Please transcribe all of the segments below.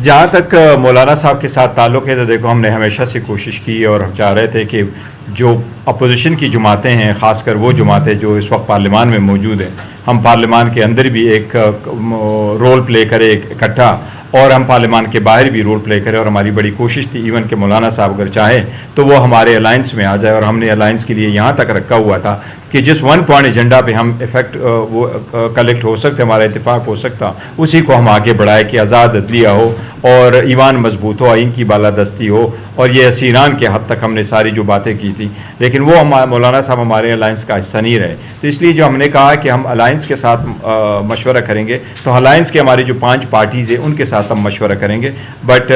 جہاں تک مولانا صاحب کے ساتھ تعلق ہے تو دیکھو ہم نے ہمیشہ سے کوشش کی اور ہم چاہ رہے تھے کہ جو اپوزیشن کی جماعتیں ہیں، خاص کر وہ جماعتیں جو اس وقت پارلیمان میں موجود ہیں، ہم پارلیمان کے اندر بھی ایک رول پلے کریں اکٹھا، اور ہم پارلیمان کے باہر بھی رول پلے کریں. اور ہماری بڑی کوشش تھی ایون کہ مولانا صاحب اگر چاہیں تو وہ ہمارے الائنس میں آ جائے، اور ہم نے الائنس کے لیے یہاں تک رکھا ہوا تھا کہ جس ون پوائنٹ ایجنڈا پہ ہم افیکٹ وہ کلیکٹ ہو سکتے، ہمارا اتفاق ہو سکتا، اسی کو ہم آگے بڑھائے کہ آزاد عدلیہ ہو اور ایوان مضبوط ہو، آئین کی بالادستی ہو، اور یہ اسیران کے حد تک ہم نے ساری جو باتیں کی تھی. لیکن وہ مولانا صاحب ہمارے الائنس کا حصہ نہیں رہے، تو اس لیے جو ہم نے کہا کہ ہم الائنس کے ساتھ مشورہ کریں گے، تو الائنس کے ہماری جو 5 پارٹیز ہیں ان کے ساتھ ہم مشورہ کریں گے، بٹ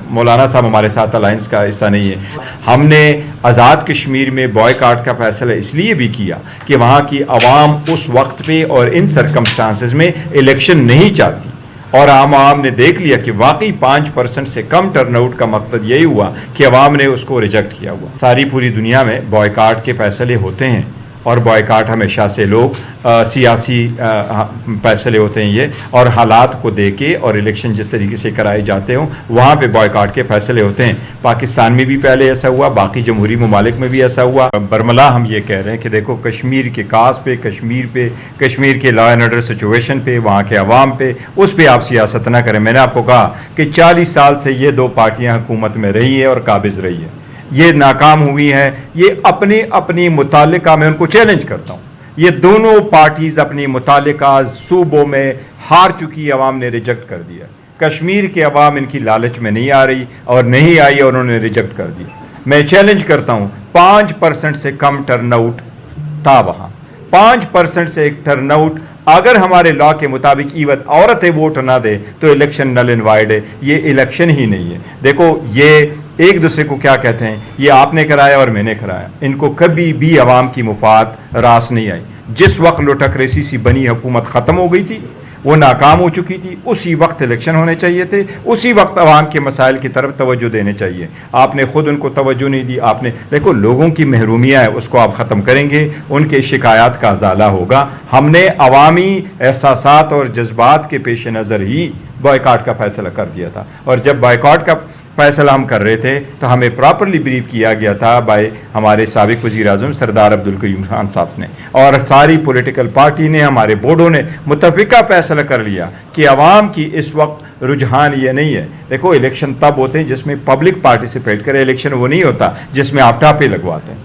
مولانا صاحب ہمارے ساتھ الائنس کا حصہ نہیں ہے. ہم نے آزاد کشمیر میں بوائے کا فیصلہ اس لیے بھی کیا کہ وہاں کی عوام اس وقت پہ اور ان سرکمسٹانسز میں الیکشن نہیں چاہتی، اور عوام نے دیکھ لیا کہ واقعی 5% سے کم ٹرن آؤٹ کا مقصد یہی ہوا کہ عوام نے اس کو ریجیکٹ کیا ہوا. ساری پوری دنیا میں بوائے کے فیصلے ہوتے ہیں، اور بوائے ہمیشہ سے لوگ سیاسی فیصلے ہوتے ہیں یہ، اور حالات کو دیکھ کے اور الیکشن جس طریقے سے کرائے جاتے ہوں وہاں پہ بوائے کے فیصلے ہوتے ہیں. پاکستان میں بھی پہلے ایسا ہوا، باقی جمہوری ممالک میں بھی ایسا ہوا. برملا ہم یہ کہہ رہے ہیں کہ دیکھو کشمیر کے کاز پہ، کشمیر کے لا اینڈ آرڈر سچویشن پہ، وہاں کے عوام پہ، اس پہ آپ سیاست نہ کریں. میں نے آپ کو کہا کہ 40 سال سے یہ 2 پارٹیاں حکومت میں رہی ہیں اور قابض رہی ہیں، یہ ناکام ہوئی ہیں. یہ اپنی متعلقہ میں ان کو چیلنج کرتا ہوں، یہ دونوں پارٹیز اپنی متعلقہ صوبوں میں ہار چکی، عوام نے ریجیکٹ کر دیا. کشمیر کے عوام ان کی لالچ میں نہیں آ رہی اور نہیں آئی، اور انہوں نے ریجیکٹ کر دیا. میں چیلنج کرتا ہوں، 5% سے کم ٹرن آؤٹ تھا وہاں، 5% سے ایک ٹرن آؤٹ اگر ہمارے لا کے مطابق ایون عورتیں ووٹ نہ دے تو الیکشن نل اینڈ وائڈ ہے. یہ الیکشن ہی نہیں ہے. دیکھو یہ ایک دوسرے کو کیا کہتے ہیں، یہ آپ نے کرایا اور میں نے کرایا. ان کو کبھی بھی عوام کی مفاد راس نہیں آئی. جس وقت لوٹکریسی سی بنی حکومت ختم ہو گئی تھی، وہ ناکام ہو چکی تھی، اسی وقت الیکشن ہونے چاہیے تھے، اسی وقت عوام کے مسائل کی طرف توجہ دینے چاہیے. آپ نے خود ان کو توجہ نہیں دی. آپ نے دیکھو لوگوں کی محرومیاں ہے، اس کو آپ ختم کریں گے، ان کے شکایات کا ازالہ ہوگا. ہم نے عوامی احساسات اور جذبات کے پیش نظر ہی بوائے کا فیصلہ کر دیا تھا. اور جب بوائے کا فیصلہ ہم کر رہے تھے تو ہمیں پراپرلی بریف کیا گیا تھا بائی ہمارے سابق وزیر اعظم سردار عبدالقیوم خان صاحب نے، اور ساری پولیٹیکل پارٹی نے، ہمارے بورڈوں نے متفقہ فیصلہ کر لیا کہ عوام کی اس وقت رجحان یہ نہیں ہے. دیکھو الیکشن تب ہوتے ہیں جس میں پبلک پارٹیسپیٹ کرے، الیکشن وہ نہیں ہوتا جس میں آپ ٹاپے لگواتے ہیں.